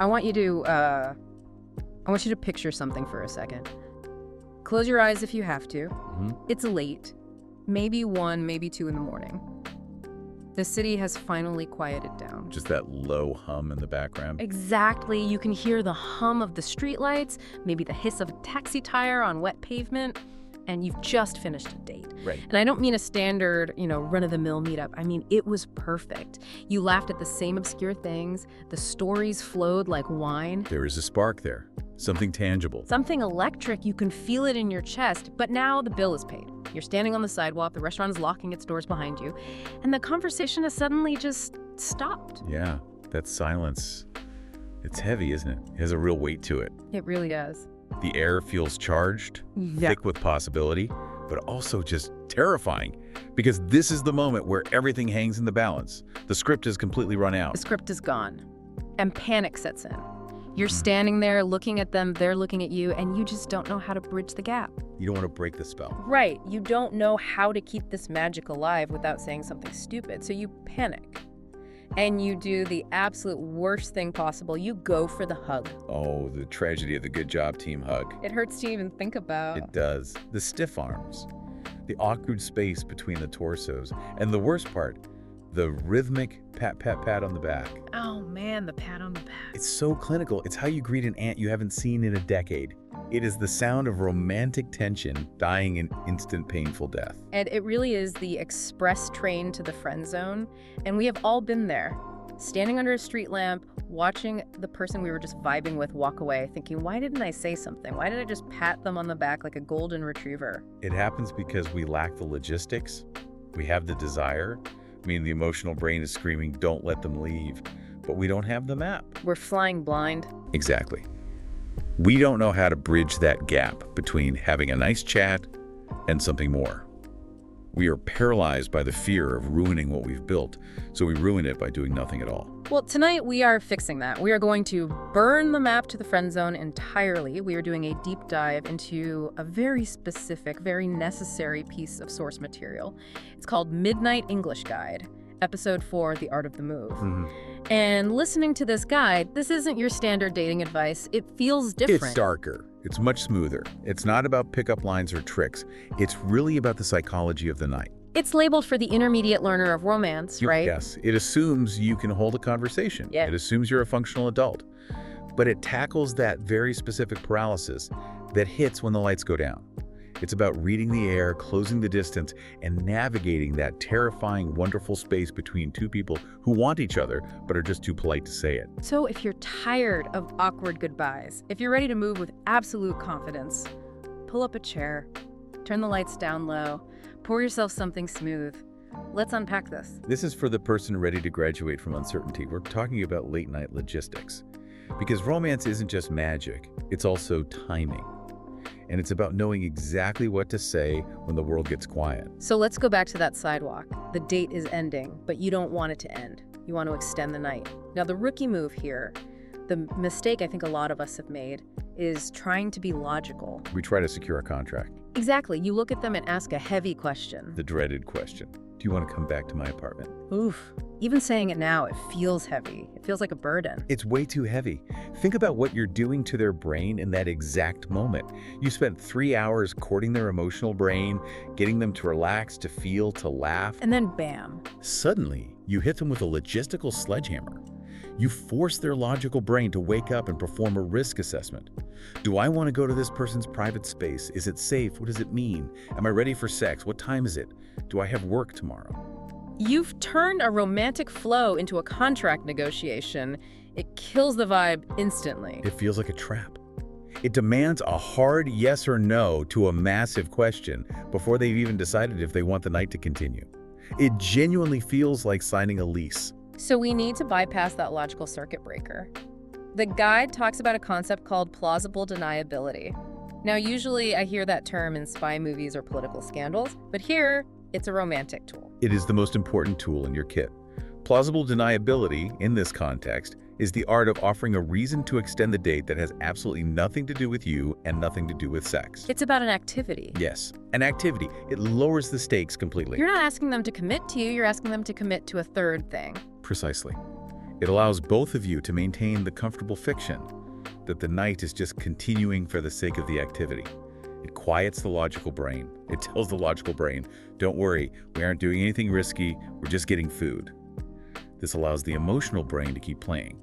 I want you to picture something for a second. Close your eyes if you have to. It's late, maybe 1, maybe 2 in the morning. The city has finally quieted down. Just that low hum in the background. Exactly. You can hear the hum of the streetlights, maybe the hiss of a taxi tire on wet pavement, and you've just finished a date. Right. And I don't mean a standard, run-of-the-mill meetup. I mean, it was perfect. You laughed at the same obscure things. The stories flowed like wine. There is a spark there, something tangible. Something electric. You can feel it in your chest. But now the bill is paid. You're standing on the sidewalk, the restaurant is locking its doors behind you, and the conversation has suddenly just stopped. Yeah, that silence. It's heavy, isn't it? It has a real weight to it. It really does. The air feels charged, thick with possibility, but also just terrifying. Because this is the moment where everything hangs in the balance. The script is completely run out. The script is gone, and panic sets in. You're standing there looking at them, they're looking at you, and you just don't know how to bridge the gap. You don't want to break the spell. Right. You don't know how to keep this magic alive without saying something stupid, so you panic. And you do the absolute worst thing possible. You go for the hug. Oh, the tragedy of the good job team hug. It hurts to even think about. It does. The stiff arms, the awkward space between the torsos, and the worst part, the rhythmic pat, pat, pat on the back. Oh man, the pat on the back. It's so clinical. It's how you greet an aunt you haven't seen in a decade. It is the sound of romantic tension dying in instant painful death. And it really is the express train to the friend zone. And we have all been there, standing under a street lamp, watching the person we were just vibing with walk away, thinking, why didn't I say something? Why did I just pat them on the back like a golden retriever? It happens because we lack the logistics. We have the desire. I mean, the emotional brain is screaming, don't let them leave. But we don't have the map. We're flying blind. Exactly. We don't know how to bridge that gap between having a nice chat and something more. We are paralyzed by the fear of ruining what we've built, so we ruin it by doing nothing at all. Well, tonight we are fixing that. We are going to burn the map to the friend zone entirely. We are doing a deep dive into a very specific, very necessary piece of source material. It's called Midnight English Guide, Episode 4, The Art of the Move. And listening to this guide, this isn't your standard dating advice. It feels different. It's darker. It's much smoother. It's not about pickup lines or tricks. It's really about the psychology of the night. It's labeled for the intermediate learner of romance, right? Yes. It assumes you can hold a conversation. Yeah. It assumes you're a functional adult. But it tackles that very specific paralysis that hits when the lights go down. It's about reading the air, closing the distance, and navigating that terrifying, wonderful space between two people who want each other but are just too polite to say it. So if you're tired of awkward goodbyes, if you're ready to move with absolute confidence, pull up a chair, turn the lights down low, pour yourself something smooth. Let's unpack this. This is for the person ready to graduate from uncertainty. We're talking about late-night logistics. Because romance isn't just magic, it's also timing. And it's about knowing exactly what to say when the world gets quiet. So let's go back to that sidewalk. The date is ending, but you don't want it to end. You want to extend the night. Now, the rookie move here, the mistake I think a lot of us have made, is trying to be logical. We try to secure a contract. Exactly. You look at them and ask a heavy question. The dreaded question. Do you want to come back to my apartment? Oof. Even saying it now, it feels heavy. It feels like a burden. It's way too heavy. Think about what you're doing to their brain in that exact moment. You spent 3 hours courting their emotional brain, getting them to relax, to feel, to laugh. And then bam. Suddenly, you hit them with a logistical sledgehammer. You force their logical brain to wake up and perform a risk assessment. Do I want to go to this person's private space? Is it safe? What does it mean? Am I ready for sex? What time is it? Do I have work tomorrow? You've turned a romantic flow into a contract negotiation. It kills the vibe instantly. It feels like a trap. It demands a hard yes or no to a massive question before they've even decided if they want the night to continue. It genuinely feels like signing a lease. So we need to bypass that logical circuit breaker. The guide talks about a concept called plausible deniability. Now, usually I hear that term in spy movies or political scandals, but here it's a romantic tool. It is the most important tool in your kit. Plausible deniability, in this context, is the art of offering a reason to extend the date that has absolutely nothing to do with you and nothing to do with sex. It's about an activity. Yes, an activity. It lowers the stakes completely. You're not asking them to commit to you, you're asking them to commit to a third thing. Precisely. It allows both of you to maintain the comfortable fiction that the night is just continuing for the sake of the activity. It quiets the logical brain. It tells the logical brain, don't worry, we aren't doing anything risky, we're just getting food. This allows the emotional brain to keep playing.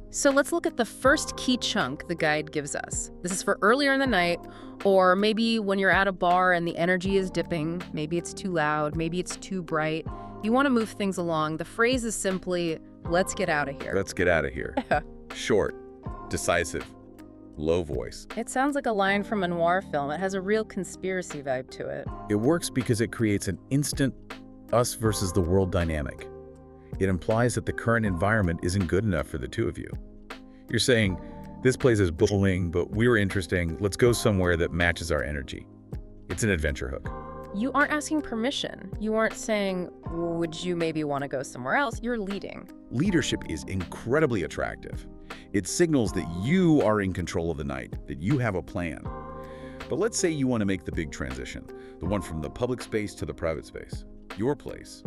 So let's look at the first key chunk the guide gives us. This is for earlier in the night, or maybe when you're at a bar and the energy is dipping, maybe it's too loud, maybe it's too bright. You want to move things along. The phrase is simply, let's get out of here. Let's get out of here. Short, decisive, low voice. It sounds like a line from a noir film. It has a real conspiracy vibe to it. It works because it creates an instant us versus the world dynamic. It implies that the current environment isn't good enough for the two of you. You're saying, this place is bullying, but we're interesting. Let's go somewhere that matches our energy. It's an adventure hook. You aren't asking permission. You aren't saying, would you maybe want to go somewhere else? You're leading. Leadership is incredibly attractive. It signals that you are in control of the night, that you have a plan. But let's say you want to make the big transition, the one from the public space to the private space, your place.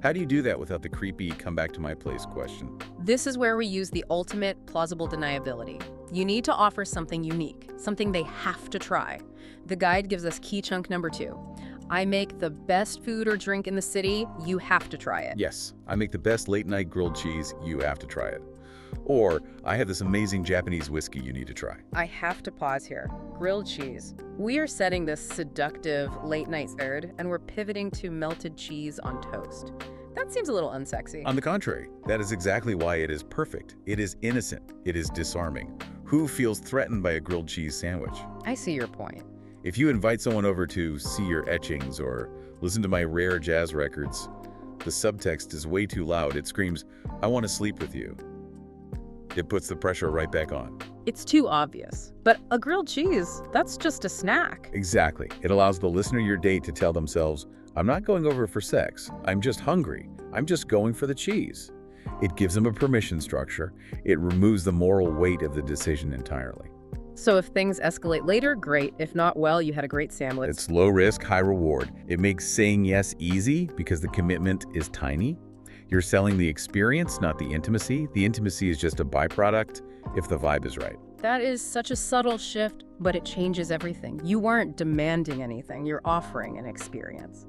How do you do that without the creepy come back to my place question? This is where we use the ultimate plausible deniability. You need to offer something unique, something they have to try. The guide gives us key chunk number 2. I make the best food or drink in the city, you have to try it. Yes, I make the best late night grilled cheese, you have to try it. Or, I have this amazing Japanese whiskey you need to try. I have to pause here. Grilled cheese. We are setting this seductive late night third, and we're pivoting to melted cheese on toast. That seems a little unsexy. On the contrary, that is exactly why it is perfect. It is innocent. It is disarming. Who feels threatened by a grilled cheese sandwich? I see your point. If you invite someone over to see your etchings or listen to my rare jazz records, the subtext is way too loud. It screams, I want to sleep with you. It puts the pressure right back on. It's too obvious. But a grilled cheese, that's just a snack. Exactly. It allows the listener your date to tell themselves, I'm not going over for sex. I'm just hungry. I'm just going for the cheese. It gives them a permission structure. It removes the moral weight of the decision entirely. So if things escalate later, great. If not, well, you had a great sandwich. It's low risk, high reward. It makes saying yes easy because the commitment is tiny. You're selling the experience, not the intimacy. The intimacy is just a byproduct if the vibe is right. That is such a subtle shift, but it changes everything. You weren't demanding anything. You're offering an experience.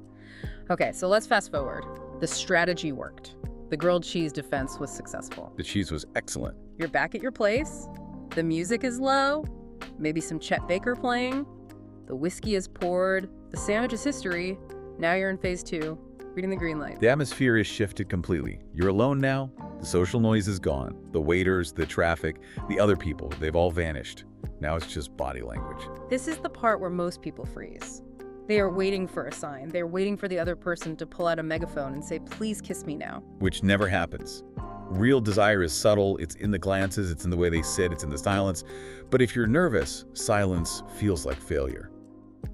Okay, so let's fast forward. The strategy worked. The grilled cheese defense was successful. The cheese was excellent. You're back at your place. The music is low. Maybe some Chet Baker playing. The whiskey is poured. The sandwich is history. Now you're in phase 2. Reading the green light. The atmosphere is shifted completely. You're alone now. The social noise is gone. The waiters, the traffic, the other people, they've all vanished. Now it's just body language. This is the part where most people freeze. They are waiting for a sign. They're waiting for the other person to pull out a megaphone and say, please kiss me now. Which never happens. Real desire is subtle. It's in the glances. It's in the way they sit. It's in the silence. But if you're nervous, silence feels like failure.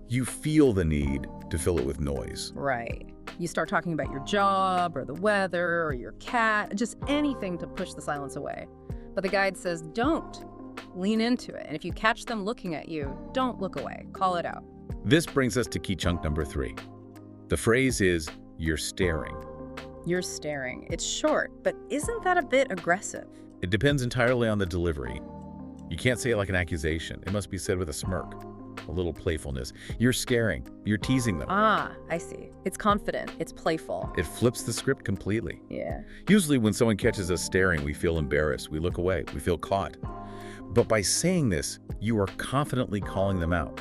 You feel the need to fill it with noise. Right. You start talking about your job or the weather or your cat, just anything to push the silence away. But the guide says, don't. Lean into it. And if you catch them looking at you, don't look away. Call it out. This brings us to key chunk number 3. The phrase is, you're staring. You're staring. It's short, but isn't that a bit aggressive? It depends entirely on the delivery. You can't say it like an accusation. It must be said with a smirk, a little playfulness. You're scaring. You're teasing them. Ah, I see. It's confident. It's playful. It flips the script completely. Yeah. Usually when someone catches us staring, we feel embarrassed. We look away. We feel caught. But by saying this, you are confidently calling them out.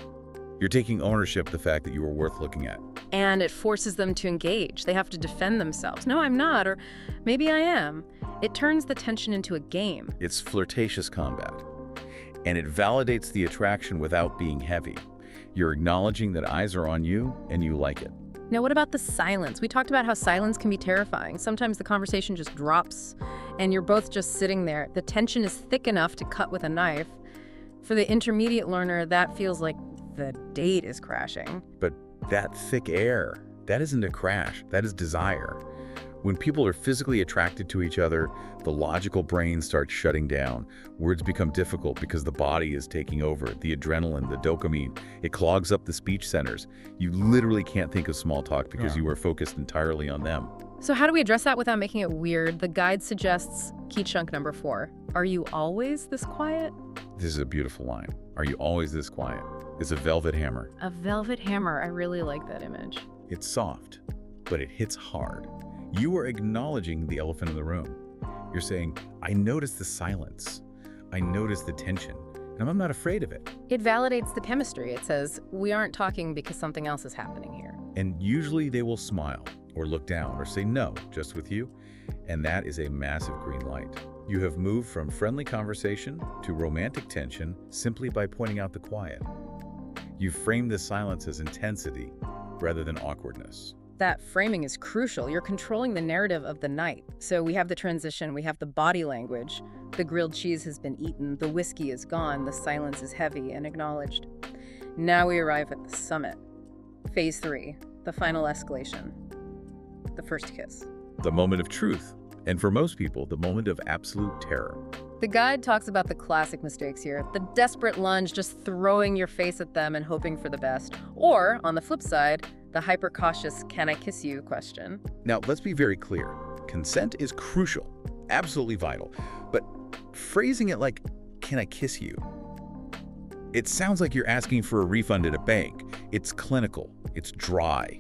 You're taking ownership of the fact that you are worth looking at. And it forces them to engage. They have to defend themselves. No, I'm not, or maybe I am. It turns the tension into a game. It's flirtatious combat. And it validates the attraction without being heavy. You're acknowledging that eyes are on you and you like it. Now, what about the silence? We talked about how silence can be terrifying. Sometimes the conversation just drops and you're both just sitting there. The tension is thick enough to cut with a knife. For the intermediate learner, that feels like the date is crashing. But that thick air, that isn't a crash, that is desire. When people are physically attracted to each other, the logical brain starts shutting down. Words become difficult because the body is taking over. The adrenaline, the dopamine, it clogs up the speech centers. You literally can't think of small talk because you are focused entirely on them. So how do we address that without making it weird? The guide suggests key chunk number 4. Are you always this quiet? This is a beautiful line. Are you always this quiet? It's a velvet hammer. A velvet hammer. I really like that image. It's soft, but it hits hard. You are acknowledging the elephant in the room. You're saying, I notice the silence. I notice the tension, and I'm not afraid of it. It validates the chemistry. It says, we aren't talking because something else is happening here. And usually they will smile or look down or say no, just with you. And that is a massive green light. You have moved from friendly conversation to romantic tension simply by pointing out the quiet. You've framed the silence as intensity rather than awkwardness. That framing is crucial. You're controlling the narrative of the night. So we have the transition, we have the body language. The grilled cheese has been eaten, the whiskey is gone, the silence is heavy and acknowledged. Now we arrive at the summit. Phase 3, the final escalation. The first kiss. The moment of truth, and for most people, the moment of absolute terror. The guide talks about the classic mistakes here. The desperate lunge, just throwing your face at them and hoping for the best. Or, on the flip side, the hyper-cautious, can I kiss you question. Now, let's be very clear. Consent is crucial, absolutely vital. But phrasing it like, can I kiss you? It sounds like you're asking for a refund at a bank. It's clinical. It's dry.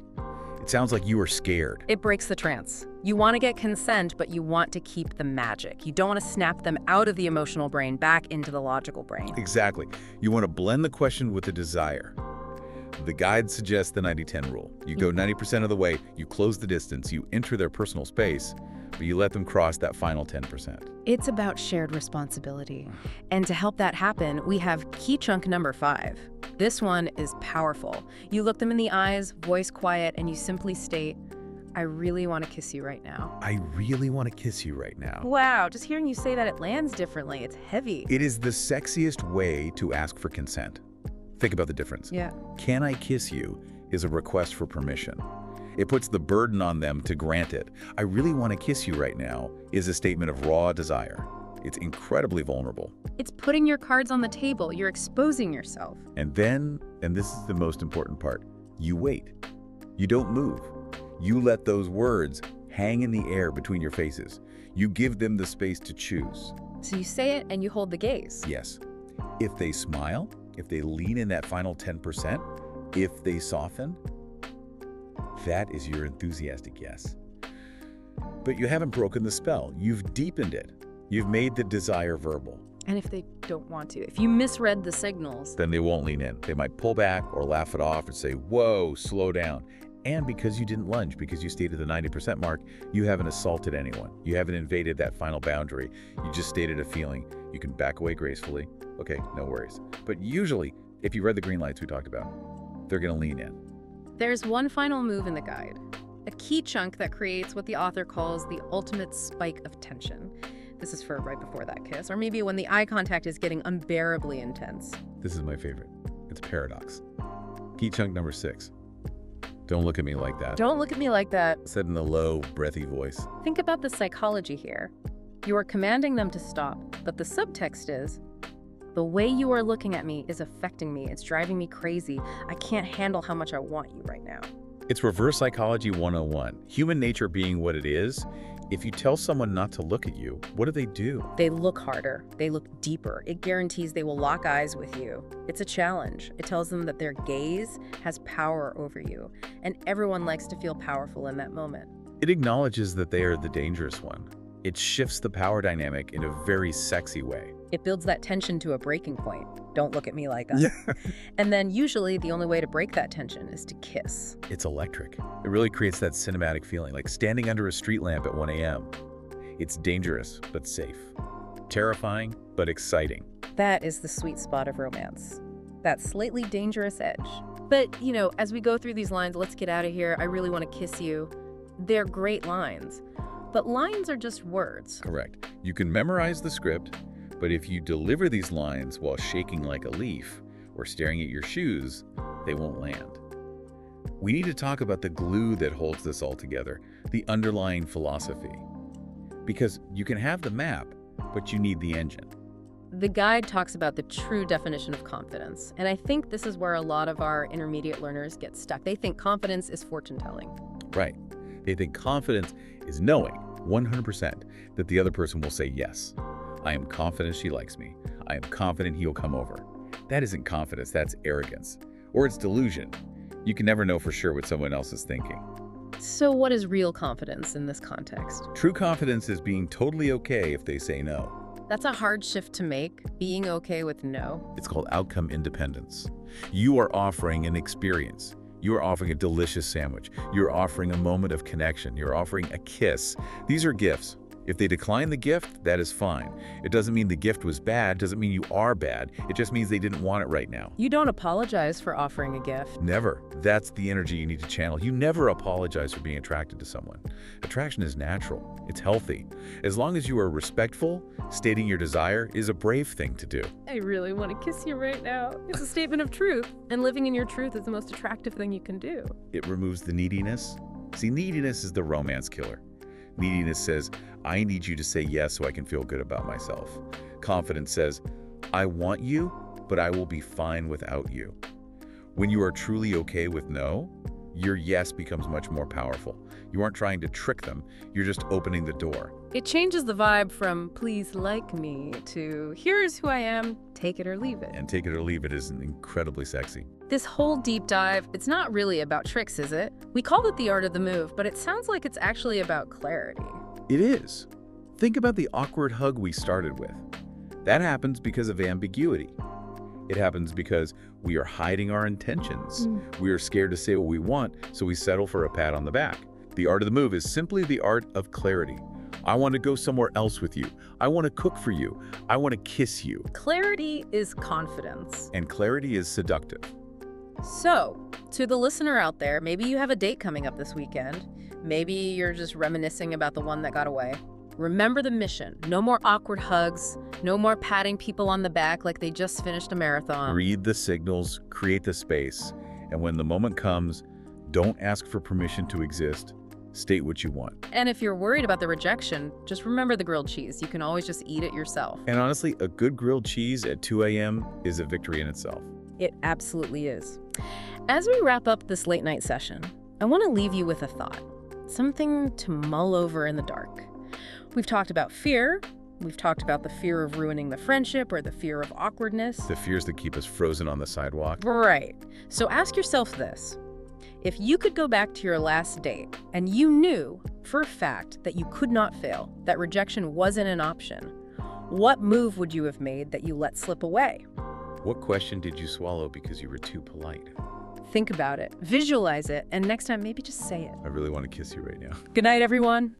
It sounds like you are scared. It breaks the trance. You want to get consent, but you want to keep the magic. You don't want to snap them out of the emotional brain back into the logical brain. Exactly. You want to blend the question with the desire. The guide suggests the 90-10 rule. You go 90% of the way, you close the distance, you enter their personal space, but you let them cross that final 10%. It's about shared responsibility. And to help that happen, we have key chunk number 5. This one is powerful. You look them in the eyes, voice quiet, and you simply state, I really want to kiss you right now. I really want to kiss you right now. Wow, just hearing you say that, it lands differently. It's heavy. It is the sexiest way to ask for consent. Think about the difference. Yeah. Can I kiss you is a request for permission. It puts the burden on them to grant it. I really want to kiss you right now is a statement of raw desire. It's incredibly vulnerable. It's putting your cards on the table. You're exposing yourself. And then, and this is the most important part, you wait. You don't move. You let those words hang in the air between your faces. You give them the space to choose. So you say it and you hold the gaze. Yes. If they smile, if they lean in that final 10%, if they soften, that is your enthusiastic yes. But you haven't broken the spell. You've deepened it. You've made the desire verbal. And if they don't want to, if you misread the signals, then they won't lean in. They might pull back or laugh it off and say, whoa, slow down. And because you didn't lunge, because you stayed at the 90% mark, you haven't assaulted anyone. You haven't invaded that final boundary. You just stated a feeling. You can back away gracefully. Okay, no worries. But usually, if you read the green lights we talked about, they're going to lean in. There's one final move in the guide, a key chunk that creates what the author calls the ultimate spike of tension. This is for right before that kiss, or maybe when the eye contact is getting unbearably intense. This is my favorite. It's paradox. Key chunk number 6. Don't look at me like that. Don't look at me like that. Said in a low, breathy voice. Think about the psychology here. You are commanding them to stop, but the subtext is, the way you are looking at me is affecting me. It's driving me crazy. I can't handle how much I want you right now. It's reverse psychology 101. Human nature being what it is, if you tell someone not to look at you, what do? They look harder. They look deeper. It guarantees they will lock eyes with you. It's a challenge. It tells them that their gaze has power over you, and everyone likes to feel powerful in that moment. It acknowledges that they are the dangerous one. It shifts the power dynamic in a very sexy way. It builds that tension to a breaking point. Don't look at me like that. Yeah. And then usually the only way to break that tension is to kiss. It's electric. It really creates that cinematic feeling, like standing under a street lamp at 1 a.m. It's dangerous, but safe. Terrifying, but exciting. That is the sweet spot of romance. That slightly dangerous edge. But, you know, as we go through these lines, let's get out of here, I really want to kiss you. They're great lines. But lines are just words. Correct. You can memorize the script, but if you deliver these lines while shaking like a leaf or staring at your shoes, they won't land. We need to talk about the glue that holds this all together, the underlying philosophy. Because you can have the map, but you need the engine. The guide talks about the true definition of confidence, and I think this is where a lot of our intermediate learners get stuck. They think confidence is fortune-telling. Right. They think confidence is knowing 100% that the other person will say yes. I am confident she likes me. I am confident he'll come over. That isn't confidence, that's arrogance. Or it's delusion. You can never know for sure what someone else is thinking. So what is real confidence in this context? True confidence is being totally okay if they say no. That's a hard shift to make, being okay with no. It's called outcome independence. You are offering an experience. You are offering a delicious sandwich. You're offering a moment of connection. You're offering a kiss. These are gifts. If they decline the gift, that is fine. It doesn't mean the gift was bad, doesn't mean you are bad. It just means they didn't want it right now. You don't apologize for offering a gift. Never. That's the energy you need to channel. You never apologize for being attracted to someone. Attraction is natural. It's healthy. As long as you are respectful, stating your desire is a brave thing to do. I really want to kiss you right now. It's a statement of truth, and living in your truth is the most attractive thing you can do. It removes the neediness. See, neediness is the romance killer. Neediness says, I need you to say yes so I can feel good about myself. Confidence says, I want you, but I will be fine without you. When you are truly okay with no, your yes becomes much more powerful. You aren't trying to trick them, you're just opening the door. It changes the vibe from please like me to here's who I am, take it or leave it. And take it or leave it is incredibly sexy. This whole deep dive, it's not really about tricks, is it? We call it the art of the move, but it sounds like it's actually about clarity. It is. Think about the awkward hug we started with. That happens because of ambiguity. It happens because we are hiding our intentions. We are scared to say what we want, so we settle for a pat on the back. The art of the move is simply the art of clarity. I want to go somewhere else with you. I want to cook for you. I want to kiss you. Clarity is confidence. And clarity is seductive. So, to the listener out there, maybe you have a date coming up this weekend. Maybe you're just reminiscing about the one that got away. Remember the mission. No more awkward hugs. No more patting people on the back like they just finished a marathon. Read the signals, create the space, and when the moment comes, don't ask for permission to exist. State what you want. And if you're worried about the rejection, just remember the grilled cheese. You can always just eat it yourself. And honestly, a good grilled cheese at 2 a.m. is a victory in itself. It absolutely is. As we wrap up this late night session, I want to leave you with a thought. Something to mull over in the dark. We've talked about fear. We've talked about the fear of ruining the friendship or the fear of awkwardness. The fears that keep us frozen on the sidewalk. Right. So ask yourself this. If you could go back to your last date and you knew for a fact that you could not fail, that rejection wasn't an option, what move would you have made that you let slip away? What question did you swallow because you were too polite? Think about it, visualize it, and next time maybe just say it. I really want to kiss you right now. Good night, everyone.